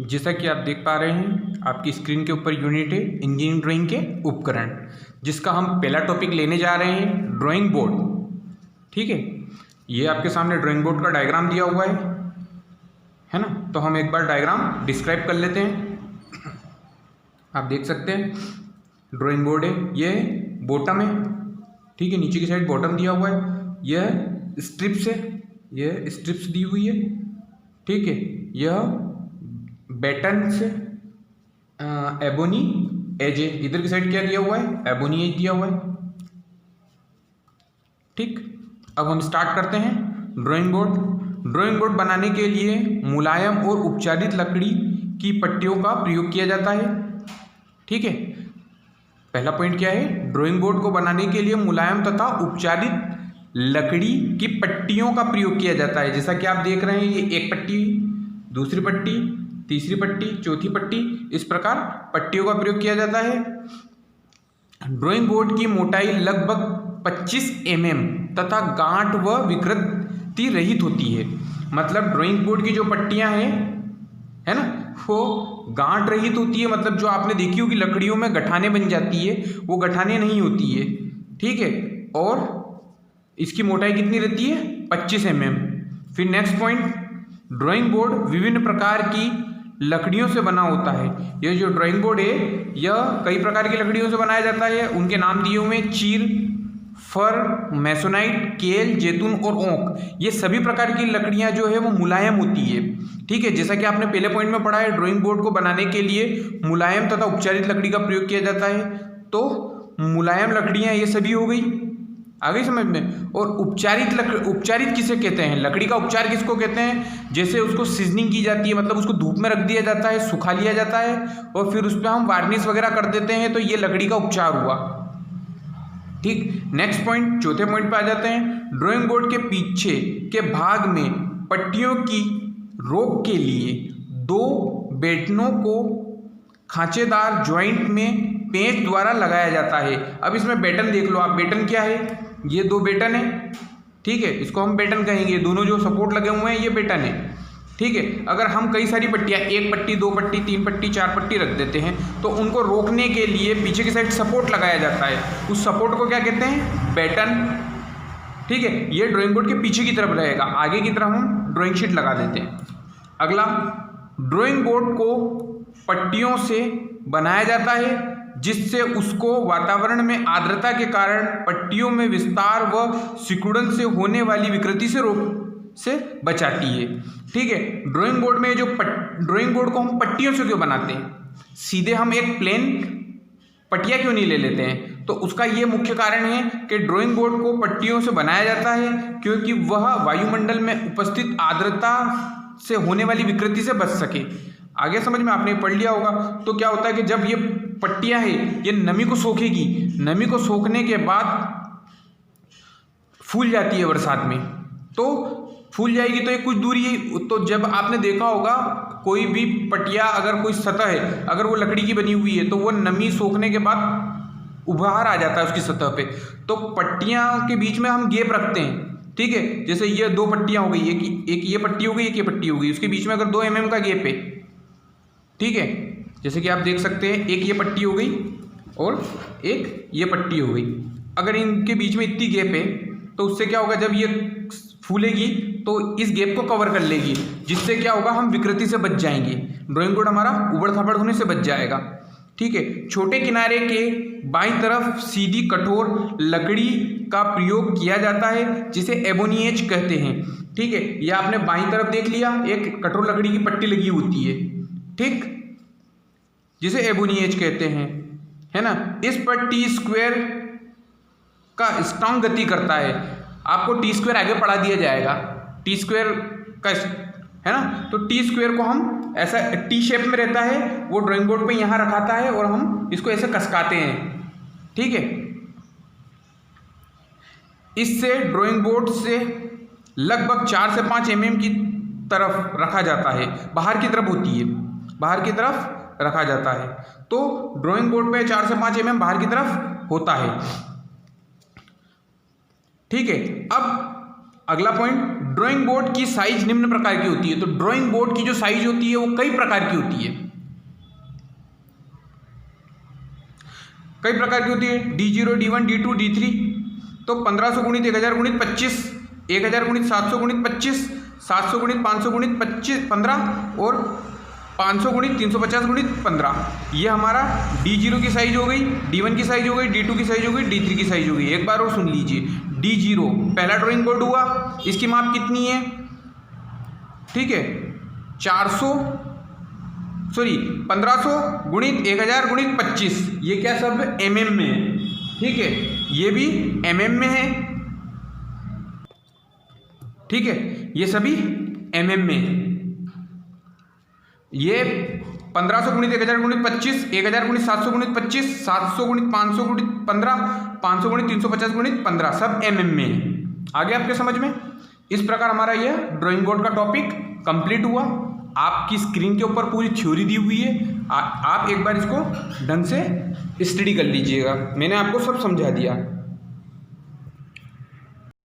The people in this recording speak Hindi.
जैसा कि आप देख पा रहे हैं आपकी स्क्रीन के ऊपर यूनिट है इंजीनियरिंग ड्राइंग के उपकरण, जिसका हम पहला टॉपिक लेने जा रहे हैं ड्राइंग बोर्ड। ठीक है, ये आपके सामने ड्राइंग बोर्ड का डायग्राम दिया हुआ है ना। तो हम एक बार डायग्राम डिस्क्राइब कर लेते हैं। आप देख सकते हैं ड्राइंग बोर्ड है, ये बॉटम है। ठीक है, नीचे की साइड बॉटम दिया हुआ है, यह स्ट्रिप्स है, यह स्ट्रिप्स दी हुई है। ठीक है, यह बैटन से एबोनी एज है, इधर की साइड क्या दिया हुआ है, एबोनी एज दिया हुआ है। ठीक, अब हम स्टार्ट करते हैं ड्राइंग बोर्ड। ड्राइंग बोर्ड बनाने के लिए मुलायम और उपचारित लकड़ी की पट्टियों का प्रयोग किया जाता है। ठीक है, पहला पॉइंट क्या है, ड्राइंग बोर्ड को बनाने के लिए मुलायम तथा उपचारित लकड़ी की पट्टियों का प्रयोग किया जाता है। जैसा कि आप देख रहे हैं, ये एक पट्टी, दूसरी पट्टी, तीसरी पट्टी, चौथी पट्टी, इस प्रकार पट्टियों का प्रयोग किया जाता है। ड्राइंग बोर्ड की मोटाई लगभग 25 mm तथा गांठ व विकृति रहित होती है। मतलब ड्राइंग बोर्ड की जो पट्टियां हैं, है ना, वो गांठ रहित होती है। मतलब जो आपने देखी होगी लकड़ियों में गठाने बन जाती है, वो गठाने नहीं होती है। ठीक है, और इसकी मोटाई कितनी रहती है, 25 mm। फिर नेक्स्ट पॉइंट, ड्राइंग बोर्ड विभिन्न प्रकार की लकड़ियों से बना होता है। यह जो ड्राइंग बोर्ड है यह कई प्रकार की लकड़ियों से बनाया जाता है। उनके नाम दिए हुए चीर, फर, मैसोनाइट, केल, जैतून और ओक। ये सभी प्रकार की लकड़ियां जो है वो मुलायम होती है। ठीक है, जैसा कि आपने पहले पॉइंट में पढ़ा है, ड्राइंग बोर्ड को बनाने के लिए मुलायम तथा उपचारित लकड़ी का प्रयोग किया जाता है। तो मुलायम लकड़ियां ये सभी हो गई, आ गई समझ में। और उपचारित किसे कहते हैं, लकड़ी का उपचार किसको कहते हैं, जैसे उसको सीजनिंग की जाती है, मतलब उसको धूप में रख दिया जाता है, सुखा लिया जाता है और फिर उस पर हम वार्निश वगैरह कर देते हैं, तो ये लकड़ी का उपचार हुआ। ठीक, नेक्स्ट पॉइंट, चौथे पॉइंट पे आ जाते हैं। ड्राइंग बोर्ड के पीछे के भाग में पट्टियों की रोक के लिए दो बेटनों को खांचेदार ज्वाइंट में पेंच द्वारा लगाया जाता है। अब इसमें बेटन देख लो आप, बेटन क्या है, ये दो बेटन है। ठीक है, इसको हम बेटन कहेंगे, दोनों जो सपोर्ट लगे हुए हैं ये बेटन है। ठीक है, अगर हम कई सारी पट्टियाँ, एक पट्टी, दो पट्टी, तीन पट्टी, चार पट्टी रख देते हैं तो उनको रोकने के लिए पीछे की साइड सपोर्ट लगाया जाता है। उस सपोर्ट को क्या कहते हैं, बेटन। ठीक है, ये ड्राइंग बोर्ड के पीछे की तरफ रहेगा, आगे की तरफ हम ड्राइंग शीट लगा देते हैं। अगला, ड्राइंग बोर्ड को पट्टियों से बनाया जाता है जिससे उसको वातावरण में आर्द्रता के कारण पट्टियों में विस्तार व सिकुड़न से होने वाली विकृति से बचाती है। ठीक है, ड्राइंग बोर्ड में जो ड्राइंग बोर्ड को हम पट्टियों से क्यों बनाते हैं, सीधे हम एक प्लेन पट्टिया क्यों नहीं ले लेते हैं, तो उसका ये मुख्य कारण है कि ड्राइंग बोर्ड को पट्टियों से बनाया जाता है क्योंकि वह वायुमंडल में उपस्थित आर्द्रता से होने वाली विकृति से बच सके। आगे समझ में आपने पढ़ लिया होगा। तो क्या होता है कि जब ये पट्टियां हैं ये नमी को सोखेगी, नमी को सोखने के बाद फूल जाती है बरसात में, तो फूल जाएगी तो ये कुछ दूरी, तो जब आपने देखा होगा कोई भी पटिया, अगर कोई सतह है, अगर वो लकड़ी की बनी हुई है तो वो नमी सोखने के बाद उभार आ जाता है उसकी सतह पे। तो पट्टियां के बीच में हम गैप रखते हैं। ठीक है, जैसे ये दो पट्टियां हो गई, एक ये पट्टी हो गई, एक ये पट्टी हो गई, उसके बीच में अगर 2 mm का गैप है। ठीक है, जैसे कि आप देख सकते हैं एक ये पट्टी हो गई और एक ये पट्टी हो गई। अगर इनके बीच में इतनी गैप है तो उससे क्या होगा, जब ये फूलेगी तो इस गैप को कवर कर लेगी, जिससे क्या होगा, हम विकृति से बच जाएंगे, ड्राइंग बोर्ड हमारा उबड़ खाबड़ होने से बच जाएगा। ठीक है, छोटे किनारे के बाईं तरफ सीधी कठोर लकड़ी का प्रयोग किया जाता है जिसे एबोनी एज कहते हैं। ठीक है, यह आपने बाईं तरफ देख लिया, एक कठोर लकड़ी की पट्टी लगी होती है, ठीक, जिसे एबोनी एज कहते हैं, है ना। इस पर टी स्क्वायर का स्ट्रॉन्ग गति करता है। आपको टी स्क्वायर आगे पढ़ा दिया जाएगा, टी स्क्वायर का, है ना। तो टी स्क्वायर को हम ऐसा टी शेप में रहता है, वो ड्राइंग बोर्ड पे यहाँ रखाता है और हम इसको ऐसे कसकाते हैं। ठीक है, इससे ड्राइंग बोर्ड से लगभग 4 से 5 mm की तरफ रखा जाता है, बाहर की तरफ होती है, बाहर की तरफ रखा जाता है। तो ड्राइंग बोर्ड पे 4 से 5 mm बाहर की तरफ होता है। ठीक है, अब अगला पॉइंट, ड्राइंग बोर्ड की साइज निम्न प्रकार की होती है। तो ड्राइंग बोर्ड की जो साइज होती है वो कई प्रकार की होती है, कई प्रकार की होती है। D0, D1, D2, D3। तो 1500 गुणित 1000 गुणित 25, 1000 गुणित 700 गुणित 25, 700 गुणित 500 गुणित 15 और 500 गुणित 350 गुणित 15। ये हमारा D0 की साइज हो गई, D1 की साइज हो गई, D2 की साइज हो गई, D3 की साइज हो गई। एक बार और सुन लीजिए, D0 पहला ड्राइंग बोर्ड हुआ, इसकी माप कितनी है, ठीक है, 1500 गुणित 1000 गुणित 25। ये क्या सब mm में है, ठीक है, ये भी mm में है, ठीक है, ये सभी mm में है। ये 1500 गुणित 1000 गुणित 25, 1000 गुणित 700 गुणित 25, 700 गुणित 500 गुणित 15, 500 गुणित 350 गुणित 15, सब mm में है। आगे आपके समझ में? इस प्रकार हमारा यह ड्राइंग बोर्ड का टॉपिक कंप्लीट हुआ। आपकी स्क्रीन के ऊपर पूरी थ्योरी दी हुई है, आप एक बार इसको ढंग से स्टडी कर लीजिएगा। मैंने आपको सब समझा दिया।